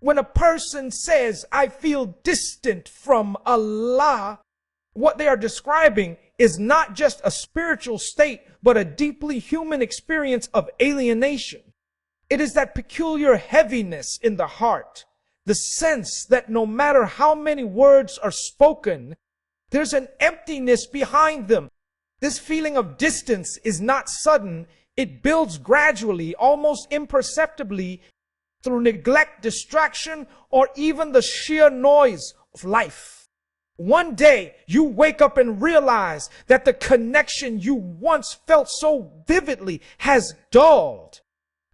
When a person says, I feel distant from Allah, what they are describing is not just a spiritual state, but a deeply human experience of alienation. It is that peculiar heaviness in the heart, the sense that no matter how many words are spoken, there's an emptiness behind them. This feeling of distance is not sudden. It builds gradually, almost imperceptibly, through neglect, distraction, or even the sheer noise of life. One day, you wake up and realize that the connection you once felt so vividly has dulled,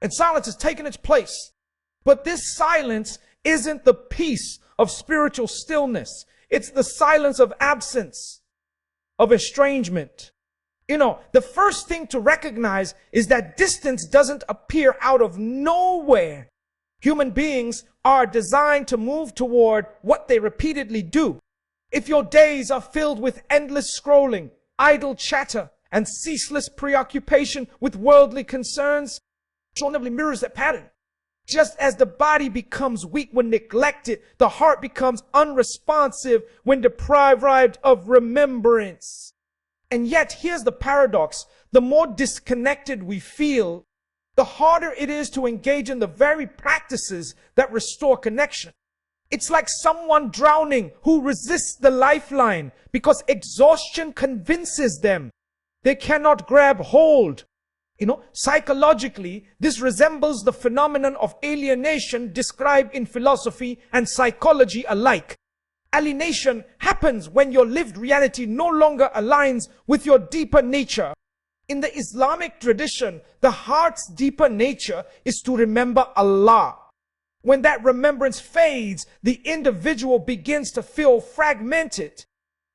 and silence has taken its place. But this silence isn't the peace of spiritual stillness. It's the silence of absence, of estrangement. You know, the first thing to recognize is that distance doesn't appear out of nowhere. Human beings are designed to move toward what they repeatedly do. If your days are filled with endless scrolling, idle chatter, and ceaseless preoccupation with worldly concerns, it inevitably mirrors that pattern. Just as the body becomes weak when neglected, the heart becomes unresponsive when deprived of remembrance. And yet, here's the paradox. The more disconnected we feel, the harder it is to engage in the very practices that restore connection. It's like someone drowning who resists the lifeline because exhaustion convinces them they cannot grab hold. Psychologically, this resembles the phenomenon of alienation described in philosophy and psychology alike. Alienation happens when your lived reality no longer aligns with your deeper nature. In the Islamic tradition, the heart's deeper nature is to remember Allah. When that remembrance fades, the individual begins to feel fragmented.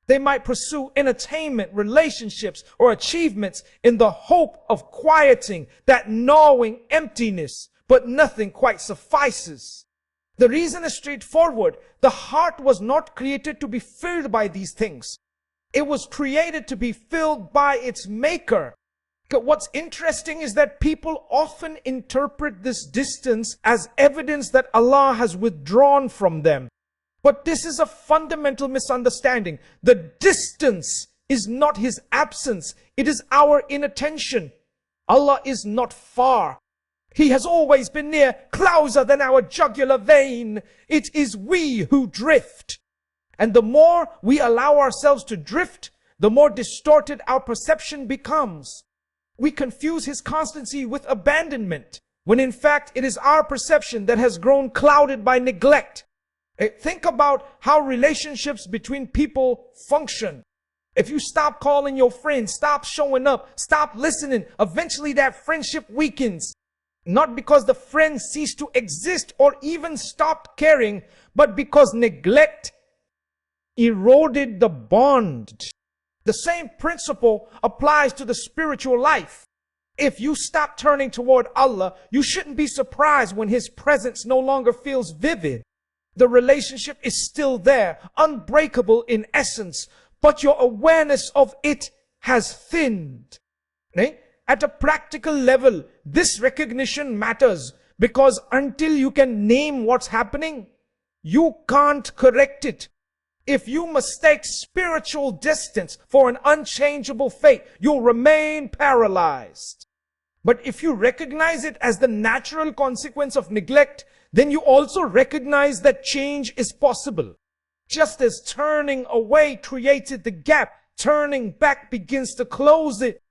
They might pursue entertainment, relationships, or achievements in the hope of quieting that gnawing emptiness, but nothing quite suffices. The reason is straightforward. The heart was not created to be filled by these things. It was created to be filled by its maker. What's interesting is that people often interpret this distance as evidence that Allah has withdrawn from them. But this is a fundamental misunderstanding. The distance is not His absence. It is our inattention. Allah is not far. He has always been near, closer than our jugular vein. It is we who drift. And the more we allow ourselves to drift, the more distorted our perception becomes. We confuse His constancy with abandonment, when in fact it is our perception that has grown clouded by neglect. Think about how relationships between people function. If you stop calling your friends, stop showing up, stop listening, eventually that friendship weakens. Not because the friend ceased to exist or even stopped caring, but because neglect eroded the bond. The same principle applies to the spiritual life. If you stop turning toward Allah, you shouldn't be surprised when His presence no longer feels vivid. The relationship is still there, unbreakable in essence, but your awareness of it has thinned. At a practical level, this recognition matters because until you can name what's happening, you can't correct it. If you mistake spiritual distance for an unchangeable fate, you'll remain paralyzed. But if you recognize it as the natural consequence of neglect, then you also recognize that change is possible. Just as turning away created the gap, turning back begins to close it.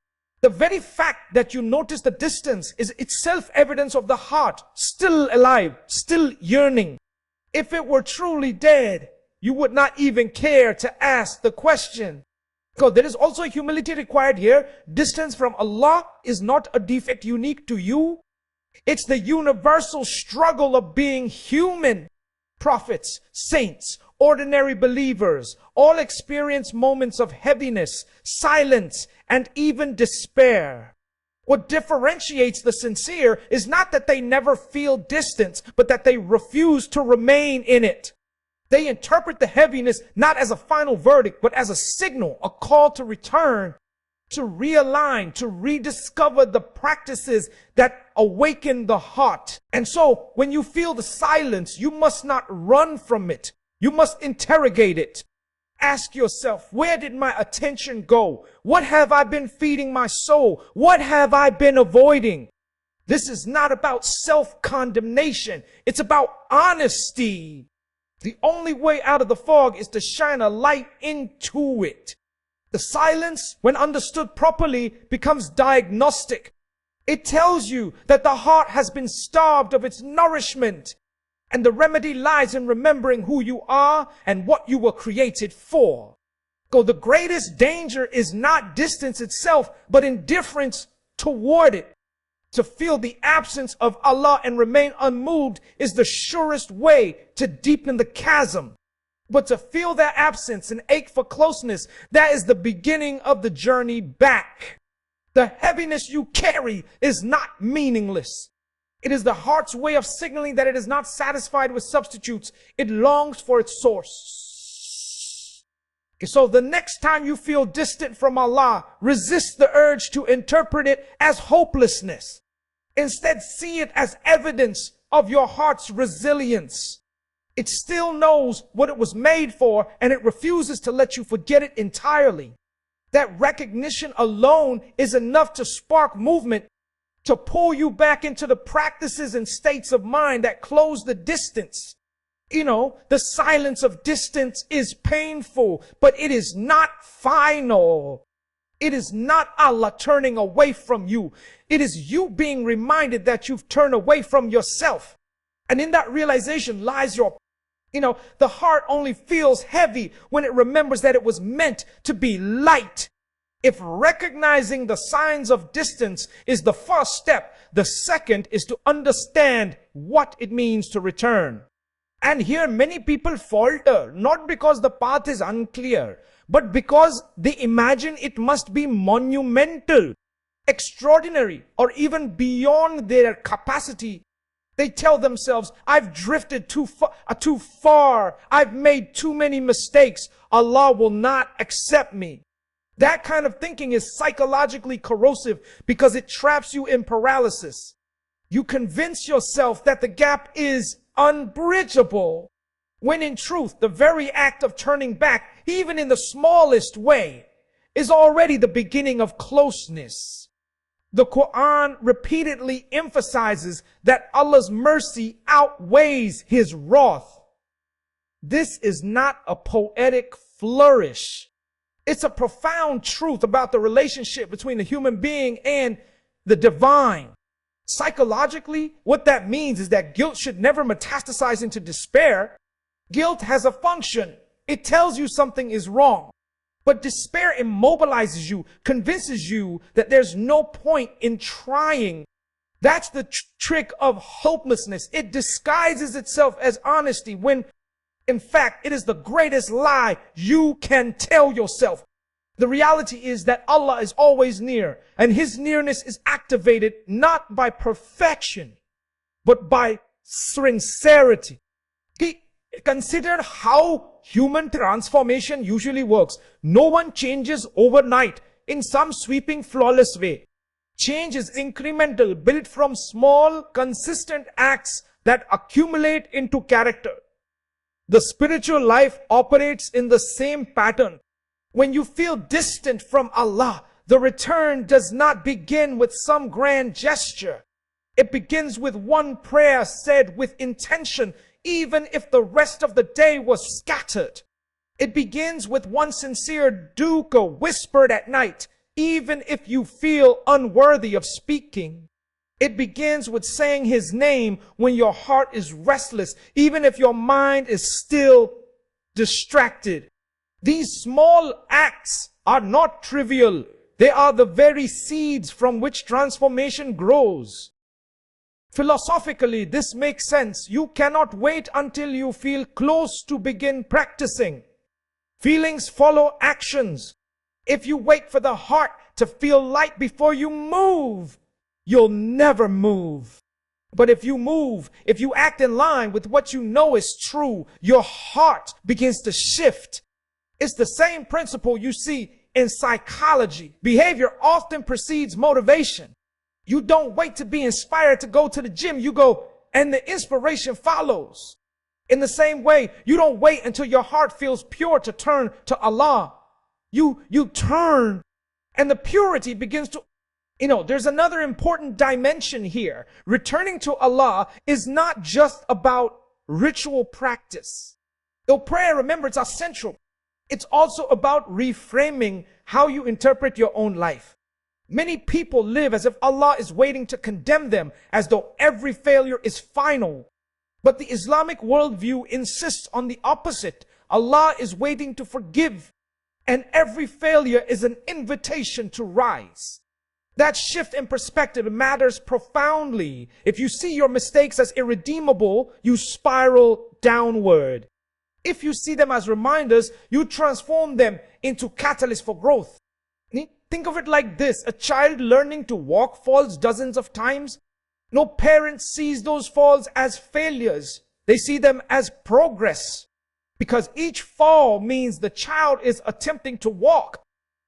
The very fact that you notice the distance is itself evidence of the heart, still alive, still yearning. If it were truly dead, you would not even care to ask the question. Because there is also humility required here. Distance from Allah is not a defect unique to you. It's the universal struggle of being human. Prophets, saints, ordinary believers all experience moments of heaviness, silence, and even despair. What differentiates the sincere is not that they never feel distance, but that they refuse to remain in it. They interpret the heaviness not as a final verdict, but as a signal, a call to return. to realign, to rediscover the practices that awaken the heart. And so when you feel the silence, you must not run from it. You must interrogate it. Ask yourself, where did my attention go? What have I been feeding my soul? What have I been avoiding? This is not about self-condemnation. It's about honesty. The only way out of the fog is to shine a light into it. The silence, when understood properly, becomes diagnostic. It tells you that the heart has been starved of its nourishment. And the remedy lies in remembering who you are and what you were created for. So the greatest danger is not distance itself, but indifference toward it. To feel the absence of Allah and remain unmoved is the surest way to deepen the chasm. But to feel that absence and ache for closeness, that is the beginning of the journey back. The heaviness you carry is not meaningless. It is the heart's way of signaling that it is not satisfied with substitutes. It longs for its source. So the next time you feel distant from Allah, resist the urge to interpret it as hopelessness. Instead, see it as evidence of your heart's resilience. It still knows what it was made for, and it refuses to let you forget it entirely. That recognition alone is enough to spark movement, to pull you back into the practices and states of mind that close the distance. You know, the silence of distance is painful, but it is not final. It is not Allah turning away from you. It is you being reminded that you've turned away from yourself. And in that realization lies the heart only feels heavy when it remembers that it was meant to be light. If recognizing the signs of distance is the first step, the second is to understand what it means to return. And here many people falter, not because the path is unclear, but because they imagine it must be monumental, extraordinary, or even beyond their capacity. They tell themselves, I've drifted too far. I've made too many mistakes. Allah will not accept me. That kind of thinking is psychologically corrosive because it traps you in paralysis. You convince yourself that the gap is unbridgeable, when in truth, the very act of turning back, even in the smallest way, is already the beginning of closeness. The Quran repeatedly emphasizes that Allah's mercy outweighs His wrath. This is not a poetic flourish. It's a profound truth about the relationship between the human being and the divine. Psychologically, what that means is that guilt should never metastasize into despair. Guilt has a function. It tells you something is wrong. But despair immobilizes you, convinces you that there's no point in trying. That's the trick of hopelessness. It disguises itself as honesty when, in fact, it is the greatest lie you can tell yourself. The reality is that Allah is always near, and His nearness is activated not by perfection, but by sincerity. Consider how human transformation usually works. No one changes overnight in some sweeping, flawless way. Change is incremental, built from small, consistent acts that accumulate into character. The spiritual life operates in the same pattern. When you feel distant from Allah, the return does not begin with some grand gesture. It begins with one prayer said with intention, even if the rest of the day was scattered. It begins with one sincere dukkha whispered at night, even if you feel unworthy of speaking. It begins with saying His name when your heart is restless, even if your mind is still distracted. These small acts are not trivial. They are the very seeds from which transformation grows. Philosophically, this makes sense. You cannot wait until you feel close to begin practicing. Feelings follow actions. If you wait for the heart to feel light before you move, you'll never move. But if you move, if you act in line with what you know is true, your heart begins to shift. It's the same principle you see in psychology, behavior often precedes motivation. You don't wait to be inspired to go to the gym. You go and the inspiration follows. In the same way, you don't wait until your heart feels pure to turn to Allah. You turn and the purity begins to, there's another important dimension here. Returning to Allah is not just about ritual practice. Though prayer, remember, it's essential. It's also about reframing how you interpret your own life. Many people live as if Allah is waiting to condemn them, as though every failure is final. But the Islamic worldview insists on the opposite. Allah is waiting to forgive, and every failure is an invitation to rise. That shift in perspective matters profoundly. If you see your mistakes as irredeemable, you spiral downward. If you see them as reminders, you transform them into catalysts for growth. Think of it like this. A child learning to walk falls dozens of times. No parent sees those falls as failures. They see them as progress. Because each fall means the child is attempting to walk.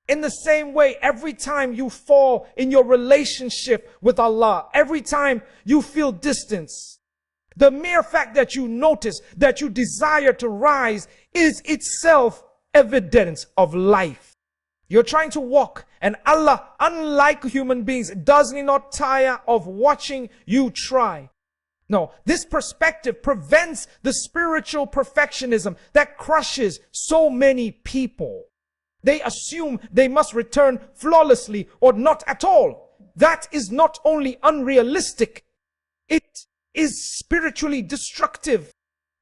In the same way, every time you fall in your relationship with Allah, every time you feel distance, the mere fact that you notice, that you desire to rise, is itself evidence of life. You're trying to walk, and Allah, unlike human beings, does not tire of watching you try. No, this perspective prevents the spiritual perfectionism that crushes so many people. They assume they must return flawlessly or not at all. That is not only unrealistic, it is spiritually destructive.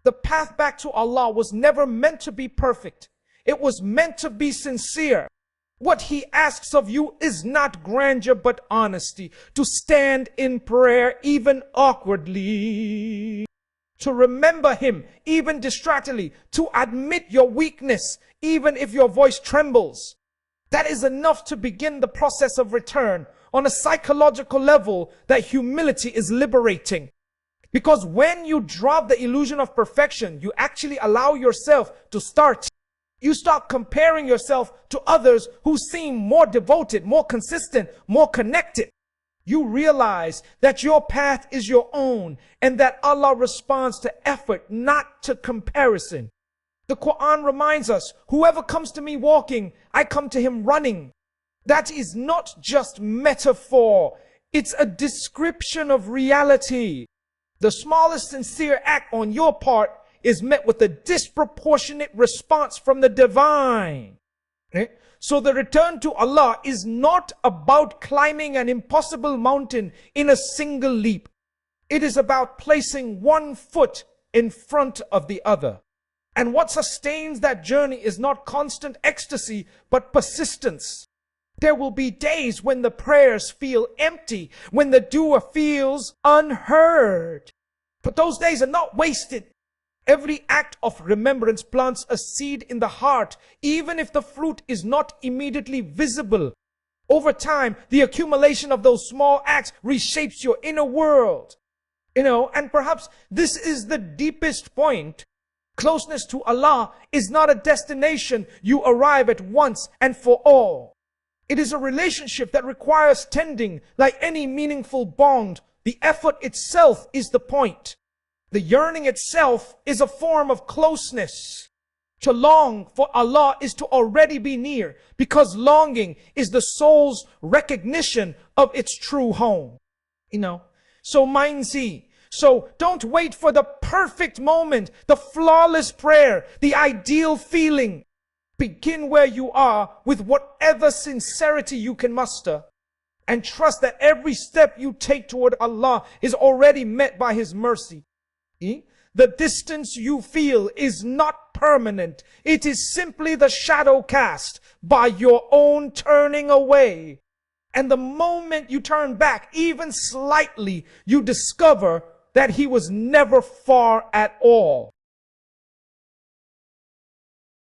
The path back to Allah was never meant to be perfect. It was meant to be sincere. What He asks of you is not grandeur but honesty. To stand in prayer even awkwardly. To remember Him even distractedly. To admit your weakness even if your voice trembles. That is enough to begin the process of return. On a psychological level, that humility is liberating. Because when you drop the illusion of perfection, you actually allow yourself to start. You start comparing yourself to others who seem more devoted, more consistent, more connected. You realize that your path is your own and that Allah responds to effort, not to comparison. The Quran reminds us, whoever comes to me walking, I come to him running. That is not just metaphor. It's a description of reality. The smallest sincere act on your part is met with a disproportionate response from the divine. So the return to Allah is not about climbing an impossible mountain in a single leap. It is about placing one foot in front of the other. And what sustains that journey is not constant ecstasy, but persistence. There will be days when the prayers feel empty, when the doer feels unheard. But those days are not wasted. Every act of remembrance plants a seed in the heart, even if the fruit is not immediately visible. Over time, the accumulation of those small acts reshapes your inner world. And perhaps this is the deepest point. Closeness to Allah is not a destination you arrive at once and for all. It is a relationship that requires tending. Like any meaningful bond, the effort itself is the point. The yearning itself is a form of closeness. To long for Allah is to already be near, because longing is the soul's recognition of its true home. So mindzi. So don't wait for the perfect moment, the flawless prayer, the ideal feeling. Begin where you are with whatever sincerity you can muster. And trust that every step you take toward Allah is already met by His mercy. The distance you feel is not permanent. It is simply the shadow cast by your own turning away. And the moment you turn back, even slightly, you discover that He was never far at all.